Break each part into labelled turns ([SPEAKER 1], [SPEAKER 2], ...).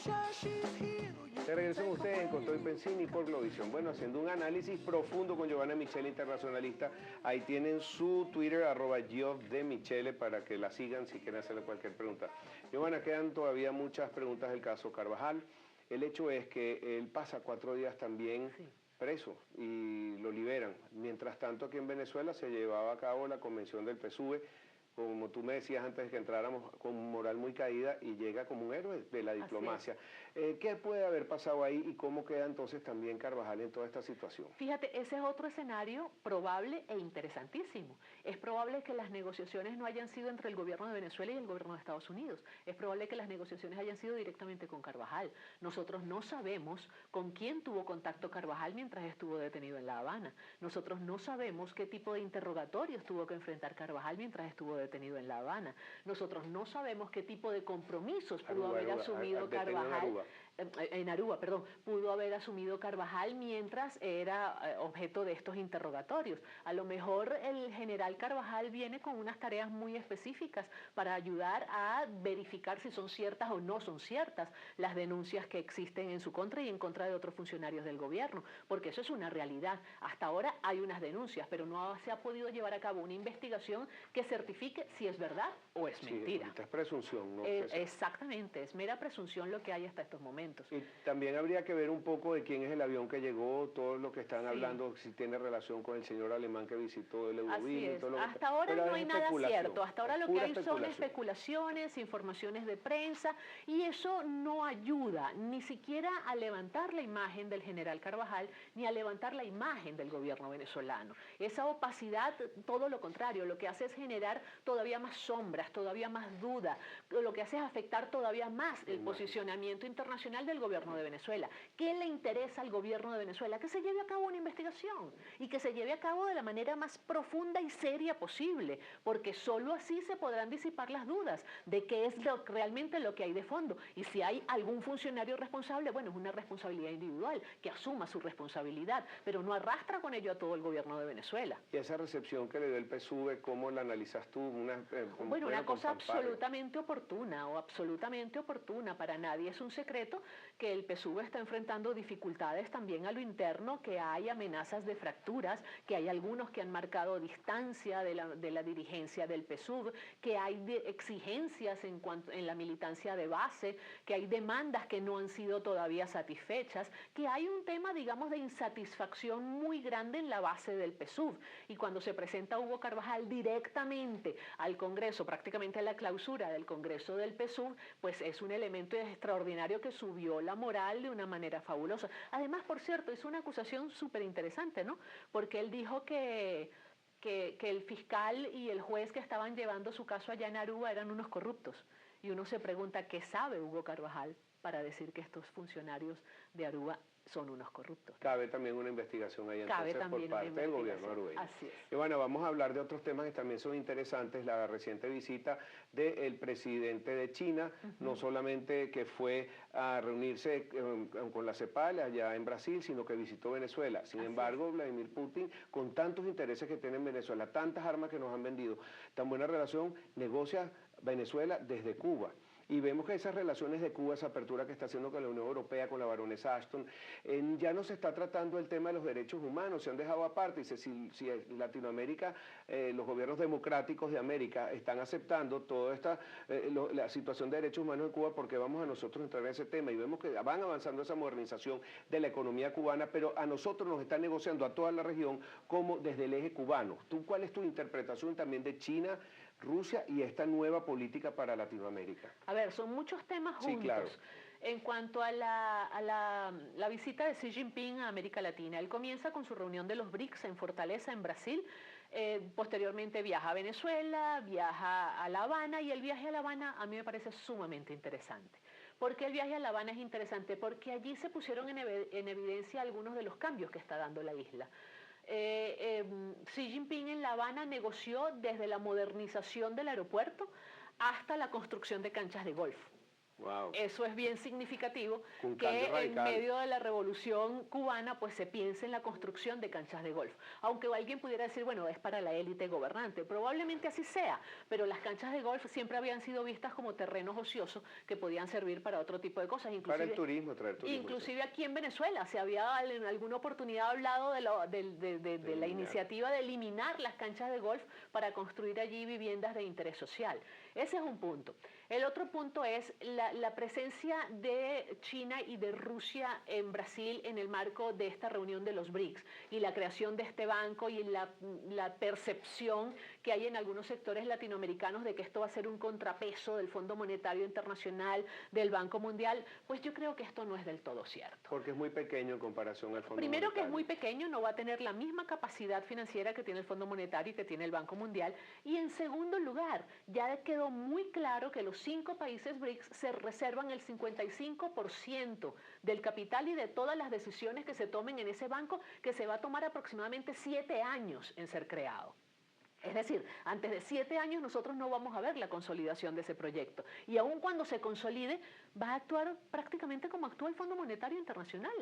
[SPEAKER 1] Se regresan ustedes con Toy Pensini por Globovisión. Bueno, haciendo un análisis profundo con Giovanna Michele, internacionalista. Ahí tienen su Twitter, @GiovDeMichele, para que la sigan si quieren hacerle cualquier pregunta. Giovanna, quedan todavía muchas preguntas del caso Carvajal. El hecho es que él pasa 4 días también preso y lo liberan. Mientras tanto, aquí en Venezuela se llevaba a cabo la convención del PSUV, como tú me decías antes de que entráramos, con moral muy caída, y llega como un héroe de la diplomacia. ¿Qué puede haber pasado ahí y cómo queda entonces también Carvajal en toda esta situación?
[SPEAKER 2] Fíjate, ese es otro escenario probable e interesantísimo. Es probable que las negociaciones no hayan sido entre el gobierno de Venezuela y el gobierno de Estados Unidos. Es probable que las negociaciones hayan sido directamente con Carvajal. Nosotros no sabemos con quién tuvo contacto Carvajal mientras estuvo detenido en La Habana. Nosotros no sabemos qué tipo de interrogatorios tuvo que enfrentar Carvajal mientras estuvo detenido en La Habana. Nosotros no sabemos qué tipo de compromisos pudo haber asumido Carvajal en Aruba, perdón, pudo haber asumido Carvajal mientras era objeto de estos interrogatorios. A lo mejor el general Carvajal viene con unas tareas muy específicas para ayudar a verificar si son ciertas o no son ciertas las denuncias que existen en su contra y en contra de otros funcionarios del gobierno, porque eso es una realidad. Hasta ahora hay unas denuncias, pero no se ha podido llevar a cabo una investigación que certifique si es verdad o es mentira.
[SPEAKER 1] Es presunción, ¿no?
[SPEAKER 2] Exactamente, es mera presunción lo que hay hasta estos momentos.
[SPEAKER 1] Y también habría que ver un poco de quién es el avión que llegó, todo lo que están hablando, si tiene relación con el señor alemán que visitó el Euroville.
[SPEAKER 2] Así es. Hasta ahora no hay nada cierto, hasta ahora lo que hay son especulaciones, informaciones de prensa, y eso no ayuda ni siquiera a levantar la imagen del general Carvajal, ni a levantar la imagen del gobierno venezolano. Esa opacidad, todo lo contrario, lo que hace es generar todavía más sombras, todavía más duda, lo que hace es afectar todavía más el posicionamiento internacional del gobierno de Venezuela. ¿Qué le interesa al gobierno de Venezuela? Que se lleve a cabo una investigación y que se lleve a cabo de la manera más profunda y seria posible, porque solo así se podrán disipar las dudas de qué es realmente lo que hay de fondo. Y si hay algún funcionario responsable, bueno, es una responsabilidad individual, que asuma su responsabilidad, pero no arrastra con ello a todo el gobierno de Venezuela.
[SPEAKER 1] ¿Y esa recepción que le dio el PSUV, cómo la analizas tú?
[SPEAKER 2] Bueno, una cosa absolutamente oportuna, para nadie es un secreto que el PSUV está enfrentando dificultades también a lo interno, que hay amenazas de fracturas, que hay algunos que han marcado distancia de la dirigencia del PSUV, que hay exigencias en la militancia de base, que hay demandas que no han sido todavía satisfechas, que hay un tema, digamos, de insatisfacción muy grande en la base del PSUV. Y cuando se presenta Hugo Carvajal directamente al Congreso, prácticamente a la clausura del Congreso del PSUV, pues es un elemento extraordinario que subió la moral de una manera fabulosa. Además, por cierto, es una acusación súper interesante, ¿no? Porque él dijo que el fiscal y el juez que estaban llevando su caso allá en Aruba eran unos corruptos. Y uno se pregunta, ¿qué sabe Hugo Carvajal para decir que estos funcionarios de Aruba son unos corruptos?
[SPEAKER 1] Cabe también una investigación ahí entonces por parte del gobierno arubeño.
[SPEAKER 2] Así es.
[SPEAKER 1] Y bueno, vamos a hablar de otros temas que también son interesantes. La reciente visita del presidente de China, no solamente que fue a reunirse con la CEPAL allá en Brasil, sino que visitó Venezuela. Sin embargo, Vladimir Putin, con tantos intereses que tiene en Venezuela, tantas armas que nos han vendido, tan buena relación, negocia Venezuela desde Cuba. Y vemos que esas relaciones de Cuba, esa apertura que está haciendo con la Unión Europea, con la baronesa Ashton, ya no se está tratando el tema de los derechos humanos, se han dejado aparte. Dice, si Latinoamérica, los gobiernos democráticos de América están aceptando toda esta, la situación de derechos humanos en Cuba, ¿por qué vamos a nosotros entrar en ese tema? Y vemos que van avanzando esa modernización de la economía cubana, pero a nosotros nos están negociando a toda la región como desde el eje cubano. ¿Cuál es tu interpretación también de China, Rusia y esta nueva política para Latinoamérica?
[SPEAKER 2] A ver, son muchos temas juntos.
[SPEAKER 1] Sí, claro.
[SPEAKER 2] En cuanto a la visita de Xi Jinping a América Latina, él comienza con su reunión de los BRICS en Fortaleza, en Brasil. Posteriormente viaja a Venezuela, viaja a La Habana, y el viaje a La Habana a mí me parece sumamente interesante. ¿Por qué el viaje a La Habana es interesante? Porque allí se pusieron en evidencia algunos de los cambios que está dando la isla. Xi Jinping en La Habana negoció desde la modernización del aeropuerto hasta la construcción de canchas de golf.
[SPEAKER 1] Wow.
[SPEAKER 2] Eso es bien significativo,
[SPEAKER 1] Un
[SPEAKER 2] que en
[SPEAKER 1] radical.
[SPEAKER 2] medio de la revolución cubana pues se piense en la construcción de canchas de golf. Aunque alguien pudiera decir, bueno, es para la élite gobernante, probablemente así sea, pero las canchas de golf siempre habían sido vistas como terrenos ociosos que podían servir para otro tipo de cosas. Inclusive,
[SPEAKER 1] para el turismo, traer turismo.
[SPEAKER 2] Inclusive aquí en Venezuela se había en alguna oportunidad hablado de la iniciativa de eliminar las canchas de golf para construir allí viviendas de interés social. Ese es un punto. El otro punto es la presencia de China y de Rusia en Brasil en el marco de esta reunión de los BRICS y la creación de este banco y la percepción que hay en algunos sectores latinoamericanos de que esto va a ser un contrapeso del Fondo Monetario Internacional, del Banco Mundial. Pues yo creo que esto no es del todo cierto.
[SPEAKER 1] Porque es muy pequeño en comparación al Fondo
[SPEAKER 2] Primero
[SPEAKER 1] Monetario.
[SPEAKER 2] que es muy pequeño, no va a tener la misma capacidad financiera que tiene el Fondo Monetario y que tiene el Banco Mundial. Y en segundo lugar, ya quedó muy claro que los 5 países BRICS se reservan el 55% del capital y de todas las decisiones que se tomen en ese banco, que se va a tomar aproximadamente 7 años en ser creado. Es decir, antes de 7 años nosotros no vamos a ver la consolidación de ese proyecto. Y aun cuando se consolide, va a actuar prácticamente como actúa el Fondo Monetario Internacional.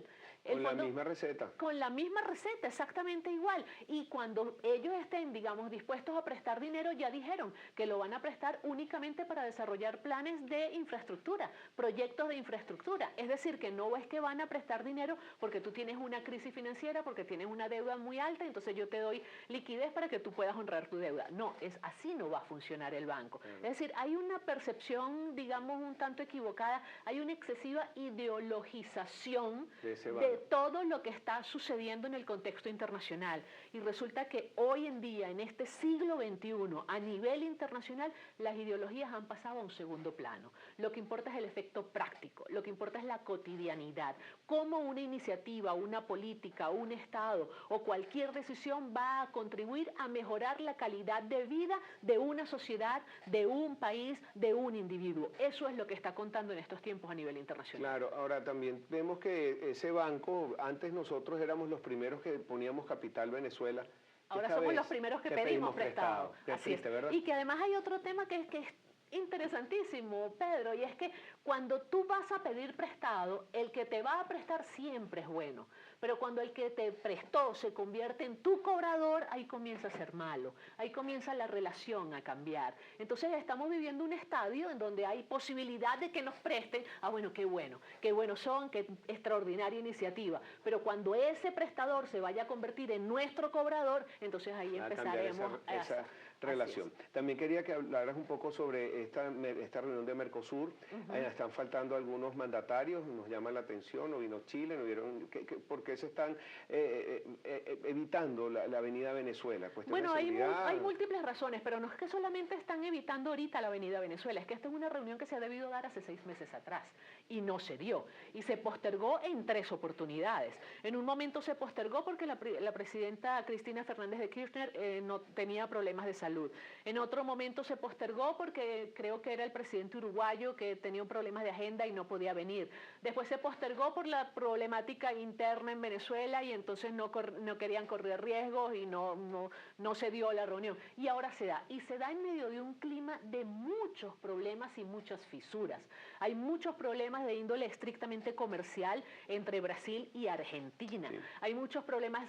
[SPEAKER 1] Con la misma receta.
[SPEAKER 2] Con la misma receta, exactamente igual. Y cuando ellos estén, digamos, dispuestos a prestar dinero, ya dijeron que lo van a prestar únicamente para desarrollar planes de infraestructura, proyectos de infraestructura. Es decir, que no es que van a prestar dinero porque tú tienes una crisis financiera, porque tienes una deuda muy alta, entonces yo te doy liquidez para que tú puedas honrar tu deuda. No, así no va a funcionar el banco. Es decir, hay una percepción, digamos, un tanto equivocada, hay una excesiva ideologización de todo lo que está sucediendo en el contexto internacional. Y resulta que hoy en día, en este siglo XXI, a nivel internacional, las ideologías han pasado a un segundo plano. Lo que importa es el efecto práctico, lo que importa es la cotidianidad, cómo una iniciativa, una política, un Estado o cualquier decisión va a contribuir a mejorar la calidad de vida de una sociedad, de un país, de un individuo. Eso es lo que está contando en estos tiempos a nivel internacional.
[SPEAKER 1] Claro, ahora también vemos que ese banco, antes nosotros éramos los primeros que poníamos capital Venezuela.
[SPEAKER 2] Ahora somos los primeros que pedimos prestado.
[SPEAKER 1] Así es, ¿verdad?
[SPEAKER 2] Y que además hay otro tema que es interesantísimo, Pedro, y es que cuando tú vas a pedir prestado, el que te va a prestar siempre es bueno, pero cuando el que te prestó se convierte en tu cobrador, ahí comienza a ser malo, ahí comienza la relación a cambiar. Entonces estamos viviendo un estadio en donde hay posibilidad de que nos presten, bueno, qué buenos son, qué extraordinaria iniciativa, pero cuando ese prestador se vaya a convertir en nuestro cobrador, entonces ahí empezaremos
[SPEAKER 1] esa relación. También quería que hablaras un poco sobre esta reunión de Mercosur. Están faltando algunos mandatarios, nos llama la atención, no vino Chile, no vieron, ¿por qué se están evitando la avenida Venezuela?
[SPEAKER 2] Bueno, hay múltiples razones, pero no es que solamente están evitando ahorita la avenida Venezuela, es que esta es una reunión que se ha debido dar hace 6 meses atrás y no se dio, y se postergó en 3 oportunidades. En un momento se postergó porque la presidenta Cristina Fernández de Kirchner no tenía problemas de salud. En otro momento se postergó porque creo que era el presidente uruguayo que tenía un problema de agenda y no podía venir. Después se postergó por la problemática interna en Venezuela y entonces no querían correr riesgos y no se dio la reunión. Y ahora se da. Y se da en medio de un clima de muchos problemas y muchas fisuras. Hay muchos problemas de índole estrictamente comercial entre Brasil y Argentina. Sí. Hay muchos problemas,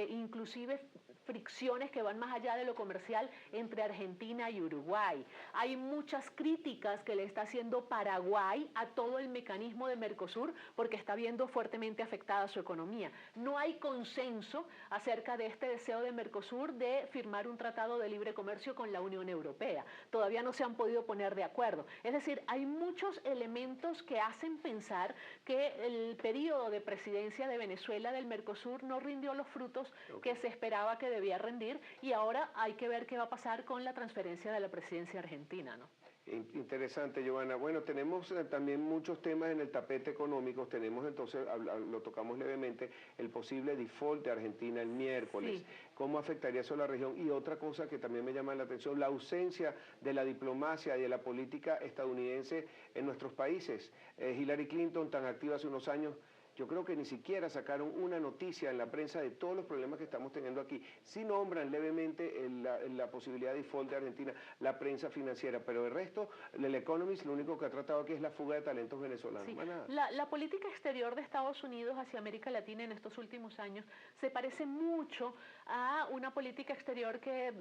[SPEAKER 2] inclusive fricciones que van más allá de lo comercial entre Argentina y Uruguay. Hay muchas críticas que le está haciendo Paraguay a todo el mecanismo de Mercosur porque está viendo fuertemente afectada su economía. No hay consenso acerca de este deseo de Mercosur de firmar un tratado de libre comercio con la Unión Europea. Todavía no se han podido poner de acuerdo. Es decir, hay muchos elementos que hacen pensar que el periodo de presidencia de Venezuela del Mercosur no rindió los frutos que se esperaba que debía rendir y ahora hay que ver qué va a pasar con la transferencia de la presidencia argentina, ¿no?
[SPEAKER 1] Interesante, Giovanna. Bueno, tenemos también muchos temas en el tapete económico. Tenemos entonces, lo tocamos levemente, el posible default de Argentina el miércoles. Sí. ¿Cómo afectaría eso a la región? Y otra cosa que también me llama la atención, la ausencia de la diplomacia y de la política estadounidense en nuestros países. Hillary Clinton, tan activa hace unos años, yo creo que ni siquiera sacaron una noticia en la prensa de todos los problemas que estamos teniendo aquí. Sí nombran levemente la posibilidad de default de Argentina, la prensa financiera, pero el resto, el Economist lo único que ha tratado aquí es la fuga de talentos venezolanos.
[SPEAKER 2] Sí. La política exterior de Estados Unidos hacia América Latina en estos últimos años se parece mucho a una política exterior que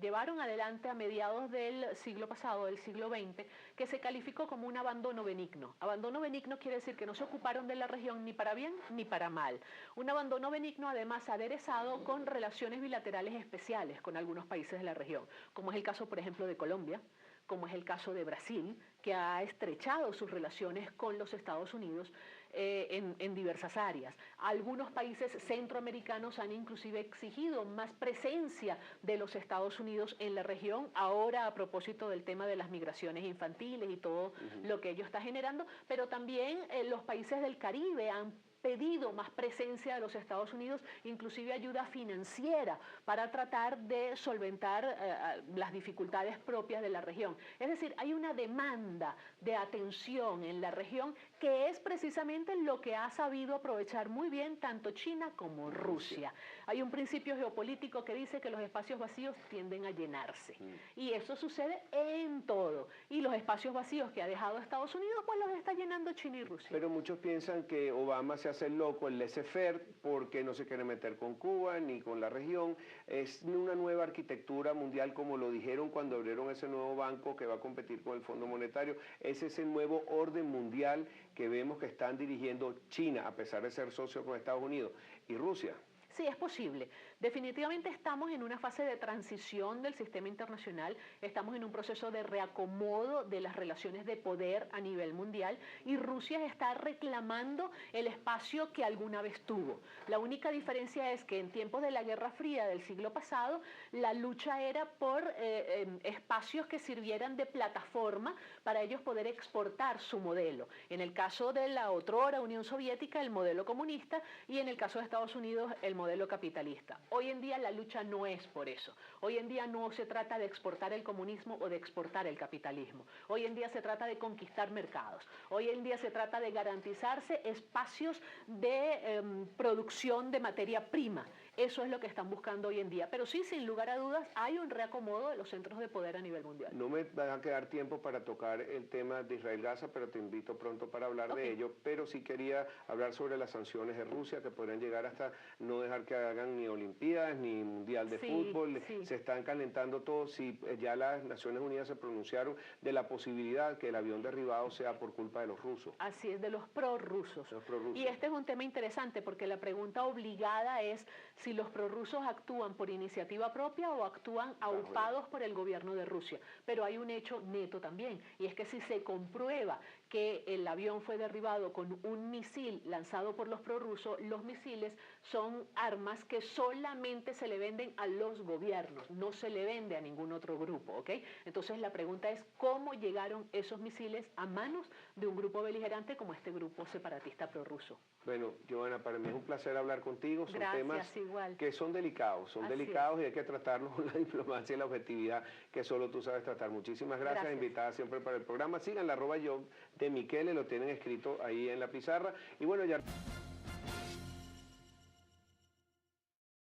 [SPEAKER 2] llevaron adelante a mediados del siglo pasado, del siglo XX, que se calificó como un abandono benigno. Abandono benigno quiere decir que no se ocuparon de la región ni para bien ni para mal. Un abandono benigno además aderezado con relaciones bilaterales especiales con algunos países de la región, como es el caso, por ejemplo, de Colombia, como es el caso de Brasil, que ha estrechado sus relaciones con los Estados Unidos en diversas áreas. Algunos países centroamericanos han inclusive exigido más presencia de los Estados Unidos en la región, ahora a propósito del tema de las migraciones infantiles y todo lo que ello está generando, pero también los países del Caribe han pedido más presencia de los Estados Unidos, inclusive ayuda financiera para tratar de solventar las dificultades propias de la región. Es decir, hay una demanda de atención en la región que es precisamente lo que ha sabido aprovechar muy bien tanto China como Rusia. Hay un principio geopolítico que dice que los espacios vacíos tienden a llenarse y eso sucede en todo. Y los espacios vacíos que ha dejado Estados Unidos, pues los está llenando China y Rusia.
[SPEAKER 1] Pero muchos piensan que Obama se hace loco, el laissez-faire, porque no se quiere meter con Cuba ni con la región. Es una nueva arquitectura mundial, como lo dijeron cuando abrieron ese nuevo banco que va a competir con el Fondo Monetario. Es ese nuevo orden mundial que vemos que están dirigiendo China, a pesar de ser socio con Estados Unidos, y Rusia.
[SPEAKER 2] Sí, es posible. Definitivamente estamos en una fase de transición del sistema internacional, estamos en un proceso de reacomodo de las relaciones de poder a nivel mundial y Rusia está reclamando el espacio que alguna vez tuvo. La única diferencia es que en tiempos de la Guerra Fría del siglo pasado, la lucha era por espacios que sirvieran de plataforma para ellos poder exportar su modelo. En el caso de la otrora Unión Soviética, el modelo comunista, y en el caso de Estados Unidos, el modelo capitalista. Hoy en día la lucha no es por eso. Hoy en día no se trata de exportar el comunismo o de exportar el capitalismo. Hoy en día se trata de conquistar mercados. Hoy en día se trata de garantizarse espacios de producción de materia prima. Eso es lo que están buscando hoy en día. Pero sí, sin lugar a dudas, hay un reacomodo de los centros de poder a nivel mundial.
[SPEAKER 1] No me va a quedar tiempo para tocar el tema de Israel-Gaza, pero te invito pronto para hablar de ello. Pero sí quería hablar sobre las sanciones de Rusia, que podrían llegar hasta no dejar que hagan ni Olimpiadas, ni Mundial de Fútbol. Se están calentando todo. Si ya las Naciones Unidas se pronunciaron de la posibilidad que el avión derribado sea por culpa de los rusos.
[SPEAKER 2] Así es, de los prorrusos. Y este es un tema interesante porque la pregunta obligada es si los prorrusos actúan por iniciativa propia o actúan aupados por el gobierno de Rusia. Pero hay un hecho neto también, y es que si se comprueba que el avión fue derribado con un misil lanzado por los prorrusos, los misiles son armas que solamente se le venden a los gobiernos, no se le vende a ningún otro grupo, ¿ok? Entonces la pregunta es cómo llegaron esos misiles a manos de un grupo beligerante como este grupo separatista prorruso.
[SPEAKER 1] Bueno, Johanna, para mí es un placer hablar contigo. Son temas
[SPEAKER 2] igual.
[SPEAKER 1] Que son delicados, y hay que tratarlos con la diplomacia y la objetividad que solo tú sabes tratar. Muchísimas gracias. Invitada siempre para el programa. Sigan la @yo de Michele, lo tienen escrito ahí en la pizarra. Y bueno, ya...